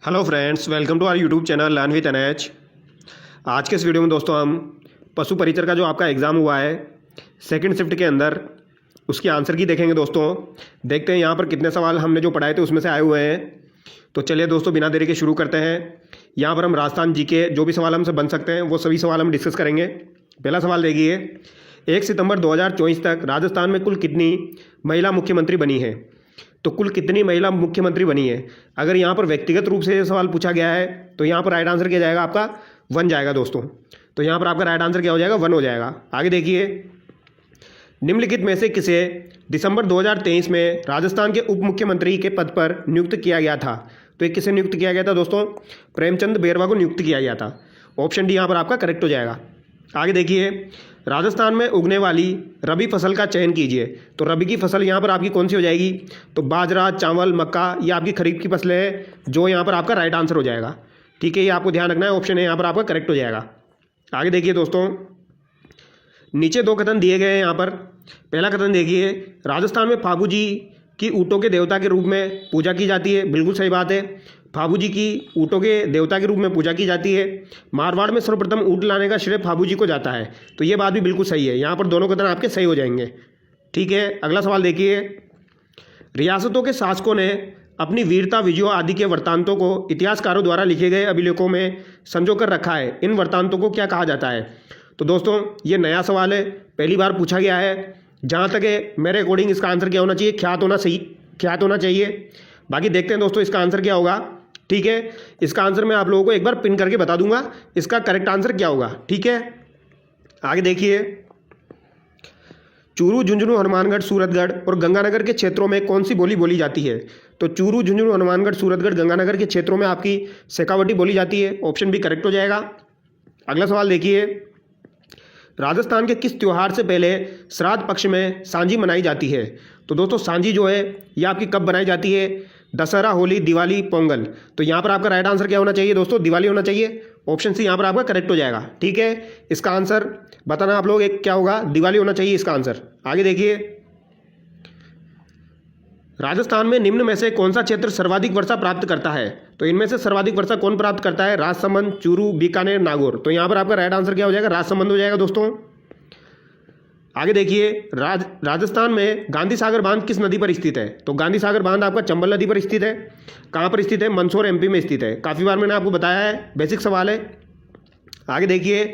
Hello friends, welcome to our YouTube channel learn with NH. आज के इस video में दोस्तों हम पशु परिचर का जो आपका एग्ज़ाम हुआ है सेकंड शिफ्ट के अंदर उसकी आंसर की देखेंगे। दोस्तों देखते हैं यहाँ पर कितने सवाल हमने जो पढ़ाए थे उसमें से आए हुए हैं। तो चलिए दोस्तों बिना देरी के शुरू करते हैं। यहाँ पर हम राजस्थान जी के जो भी सवाल हमसे बन सकते हैं वो सभी सवाल हम डिस्कस करेंगे। पहला सवाल देखिए, 1 सितंबर 2024 तक राजस्थान में कुल कितनी महिला मुख्यमंत्री बनी है? तो कुल कितनी महिला मुख्यमंत्री बनी है? अगर यहाँ पर व्यक्तिगत रूप से ये सवाल पूछा गया है तो यहाँ पर राइट आंसर क्या जाएगा, आपका 1 जाएगा दोस्तों। तो यहाँ पर आपका राइट आंसर क्या हो जाएगा, 1 हो जाएगा। आगे देखिए, निम्नलिखित में से किसे दिसंबर 2023 में राजस्थान के उप मुख्यमंत्री के पद पर नियुक्त किया गया था? तो ये किसे नियुक्त किया गया था दोस्तों? प्रेमचंद बेरवा को नियुक्त किया गया था। ऑप्शन डी यहाँ पर आपका करेक्ट हो जाएगा। आगे देखिए, राजस्थान में उगने वाली रबी फसल का चयन कीजिए। तो रबी की फसल यहाँ पर आपकी कौन सी हो जाएगी? तो बाजरा, चावल, मक्का, ये आपकी खरीफ की फसलें हैं, जो यहाँ पर आपका राइट आंसर हो जाएगा। ठीक है, ये आपको ध्यान रखना है, ऑप्शन है यहाँ पर आपका करेक्ट हो जाएगा। आगे देखिए दोस्तों, नीचे 2 कथन दिए गए हैं यहाँ पर। पहला कथन देखिए, राजस्थान में फाबू जी की ऊँटों के देवता के रूप में पूजा की जाती है। बिल्कुल सही बात है, फाबू जी की ऊँटों के देवता के रूप में पूजा की जाती है। मारवाड़ में सर्वप्रथम ऊँट लाने का श्रेय फाबू जी को जाता है। तो ये बात भी बिल्कुल सही है, यहाँ पर दोनों कथन आपके सही हो जाएंगे। ठीक है, अगला सवाल देखिए, रियासतों के शासकों ने अपनी वीरता, विजयों आदि के वृत्तांतों को इतिहासकारों द्वारा लिखे गए अभिलेखों में संजो कर रखा है। इन वृत्तांतों को क्या कहा जाता है? तो दोस्तों ये नया सवाल है, पहली बार पूछा गया है। जहाँ तक है मेरे अकॉर्डिंग इसका आंसर क्या होना चाहिए, ख्यात होना चाहिए। बाकी देखते हैं दोस्तों इसका आंसर क्या होगा। ठीक है, इसका आंसर मैं आप लोगों को एक बार पिन करके बता दूंगा इसका करेक्ट आंसर क्या होगा। ठीक है, आगे देखिए, चूरू, झुंझुनू, हनुमानगढ़, सूरतगढ़ और गंगानगर के क्षेत्रों में कौन सी बोली बोली जाती है? तो चूरू, झुंझुनू, हनुमानगढ़, सूरतगढ़, गंगानगर के क्षेत्रों में आपकी शेखावटी बोली जाती है। ऑप्शन बी करेक्ट हो जाएगा। अगला सवाल देखिए, राजस्थान के किस त्यौहार से पहले श्राद्ध पक्ष में सांझी मनाई जाती है? तो दोस्तों सांझी जो है ये आपकी कब बनाई जाती है? दशहरा, होली, दिवाली, पोंगल। तो यहाँ पर आपका राइट आंसर क्या होना चाहिए दोस्तों? दिवाली होना चाहिए। ऑप्शन सी यहाँ पर आपका करेक्ट हो जाएगा। ठीक है, इसका आंसर बताना आप लोग एक क्या होगा, दिवाली होना चाहिए इसका आंसर। आगे देखिए, राजस्थान में निम्न में से कौन सा क्षेत्र सर्वाधिक वर्षा प्राप्त करता है? तो इनमें से सर्वाधिक वर्षा कौन प्राप्त करता है? राजसमंद, चूरू, बीकानेर, नागौर। तो यहाँ पर आपका राइट आंसर क्या हो जाएगा? राजसमंद हो जाएगा दोस्तों। आगे देखिए, राजस्थान में गांधी सागर बांध किस नदी पर स्थित है? तो गांधी सागर बांध आपका चंबल नदी पर स्थित है। कहाँ पर स्थित है? मंदसौर एमपी में स्थित है। काफ़ी बार मैंने आपको बताया है, बेसिक सवाल है। आगे देखिए,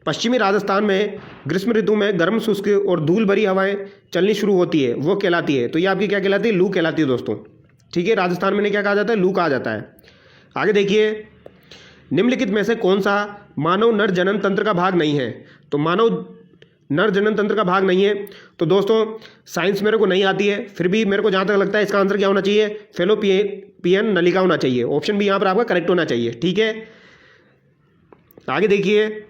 पश्चिमी राजस्थान में ग्रीष्म ऋतु में गर्म, शुष्क और धूल भरी हवाएं चलनी शुरू होती है, वो कहलाती है। तो ये आपकी क्या कहलाती है? लू कहलाती है दोस्तों। ठीक है, राजस्थान में क्या कहा जाता है? लू कहा जाता है। आगे देखिए, निम्नलिखित में से कौन सा मानव नर जनन तंत्र का भाग नहीं है? तो मानव नर जनन तंत्र का भाग नहीं है। तो दोस्तों साइंस मेरे को नहीं आती है, फिर भी मेरे को जहाँ तक लगता है इसका आंसर क्या होना चाहिए? फेलोपियन नलिका होना चाहिए। ऑप्शन बी यहाँ पर आपका करेक्ट होना चाहिए। ठीक है, आगे देखिए,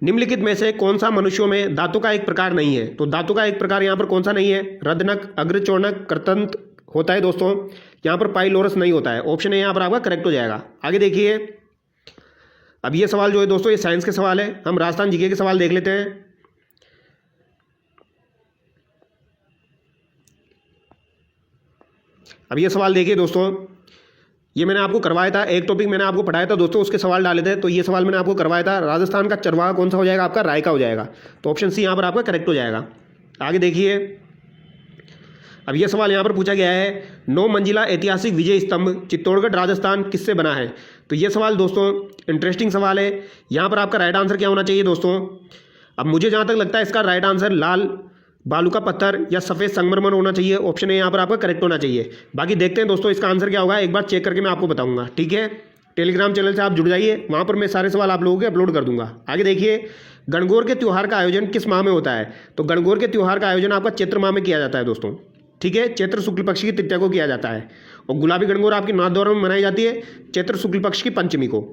निम्नलिखित में से कौन सा मनुष्यों में दांतों का एक प्रकार नहीं है? तो दांतों का एक प्रकार यहाँ पर कौन सा नहीं है? रदनक, अग्रचोणक, कृतंत होता है दोस्तों, यहाँ पर पाइलोरस नहीं होता है। ऑप्शन है यहाँ पर आपका करेक्ट हो जाएगा। आगे देखिए, अब ये सवाल जो है दोस्तों ये साइंस के सवाल है, हम राजस्थान जीके के सवाल देख लेते हैं। अब ये सवाल देखिए दोस्तों, ये मैंने आपको करवाया था, एक टॉपिक मैंने आपको पढ़ाया था दोस्तों, उसके सवाल डाले थे। तो ये सवाल मैंने आपको करवाया था, राजस्थान का चरवाहा कौन सा हो जाएगा? आपका राय का हो जाएगा। तो ऑप्शन सी यहाँ पर आपका करेक्ट हो जाएगा। आगे देखिए, अब ये सवाल यहाँ पर पूछा गया है, 9 मंजिला ऐतिहासिक विजय स्तंभ चित्तौड़गढ़ राजस्थान किससे बना है? तो ये सवाल दोस्तों इंटरेस्टिंग सवाल है। यहाँ पर आपका राइट आंसर क्या होना चाहिए दोस्तों? अब मुझे जहाँ तक लगता है इसका राइट आंसर लाल बालू का पत्थर या सफ़ेद संगमरमर होना चाहिए। ऑप्शन है यहाँ पर आपका करेक्ट होना चाहिए। बाकी देखते हैं दोस्तों इसका आंसर क्या होगा, एक बार चेक करके मैं आपको बताऊंगा। ठीक है, टेलीग्राम चैनल से आप जुड़ जाइए, वहाँ पर मैं सारे सवाल आप लोगों के अपलोड कर दूंगा। आगे देखिए, गणगौर के त्यौहार का आयोजन किस माह में होता है? तो गणगौर के त्यौहार का आयोजन आपका चैत्र माह में किया जाता है दोस्तों। ठीक है, चैत्र शुक्ल पक्ष की तृतीया को किया जाता है। और गुलाबी गणगौर आपकी नाथद्वारा में मनाई जाती है चैत्र शुक्ल पक्ष की पंचमी को।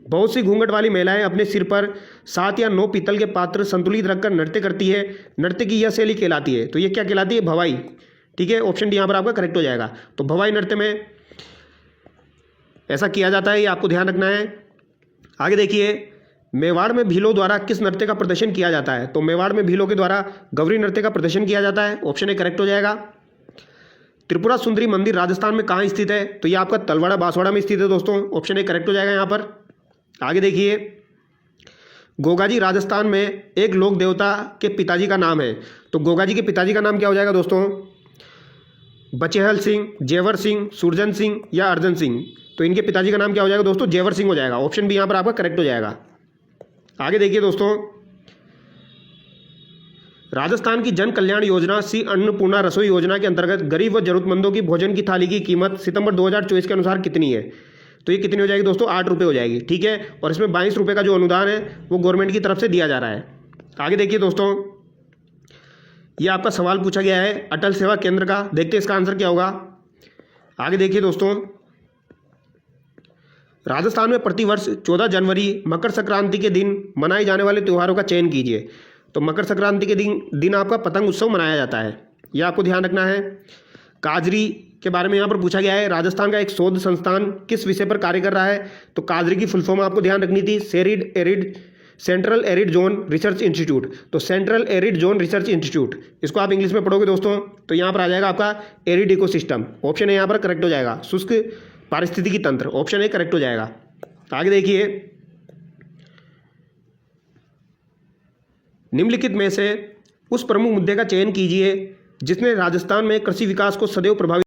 बहुत सी घूंघट वाली महिलाएं अपने सिर पर 7 या 9 पीतल के पात्र संतुलित रखकर नृत्य करती है। नृत्य की यह शैली कहलाती है। तो ये क्या कहलाती है? भवाई। ठीक है, ऑप्शन डी यहाँ पर आपका करेक्ट हो जाएगा। तो भवाई नृत्य में ऐसा किया जाता है, ये आपको ध्यान रखना है। आगे देखिए, मेवाड़ में भीलों द्वारा किस नृत्य का प्रदर्शन किया जाता है? तो मेवाड़ में भीलों के द्वारा गौरी नृत्य का प्रदर्शन किया जाता है। ऑप्शन ए करेक्ट हो जाएगा। त्रिपुरा सुंदरी मंदिर राजस्थान में कहाँ स्थित है? तो ये आपका तलवाड़ा बांसवाड़ा में स्थित है दोस्तों। ऑप्शन ए करेक्ट हो जाएगा यहाँ पर। आगे देखिए, गोगाजी राजस्थान में एक लोक देवता के पिताजी का नाम है। तो गोगाजी के पिताजी का नाम क्या हो जाएगा दोस्तों? बचेहल सिंह, जेवर सिंह, सुरजन सिंह या अर्जन सिंह। तो इनके पिताजी का नाम क्या हो जाएगा दोस्तों? जेवर सिंह हो जाएगा। ऑप्शन बी यहाँ पर आपका करेक्ट हो जाएगा। आगे देखिए दोस्तों, राजस्थान की जन कल्याण योजना श्री अन्नपूर्णा रसोई योजना के अंतर्गत गरीब व जरूरतमंदों की भोजन की थाली की कीमत सितंबर 2024 के अनुसार कितनी है? तो ये कितनी हो जाएगी दोस्तों? 8 रुपये हो जाएगी। ठीक है, और इसमें 22 रुपये का जो अनुदान है वो गवर्नमेंट की तरफ से दिया जा रहा है। आगे देखिए दोस्तों, ये आपका सवाल पूछा गया है अटल सेवा केंद्र का। देखते हैं इसका आंसर क्या होगा। आगे देखिए दोस्तों, राजस्थान में प्रतिवर्ष 14 जनवरी मकर संक्रांति के दिन मनाए जाने वाले त्योहारों का चयन कीजिए। तो मकर संक्रांति के दिन आपका पतंग उत्सव मनाया जाता है, यह आपको ध्यान रखना है। काजरी के बारे में यहाँ पर पूछा गया है, राजस्थान का एक शोध संस्थान किस विषय पर कार्य कर रहा है? तो काजरी की फुल फॉर्म आपको ध्यान रखनी थी, central arid zone research institute. तो central arid zone research institute, इसको आप इंग्लिश में पढ़ोगे दोस्तों तो यहाँ पर आ जाएगा आपका एरिड इकोसिस्टम। ऑप्शन है यहाँ पर करेक्ट हो जाएगा, शुष्क पारिस्थितिकी तंत्र। ऑप्शन ए करेक्ट हो जाएगा। आगे देखिए, निम्नलिखित में से उस प्रमुख मुद्दे का चयन कीजिए जिसने राजस्थान में कृषि विकास को सदैव प्रभावित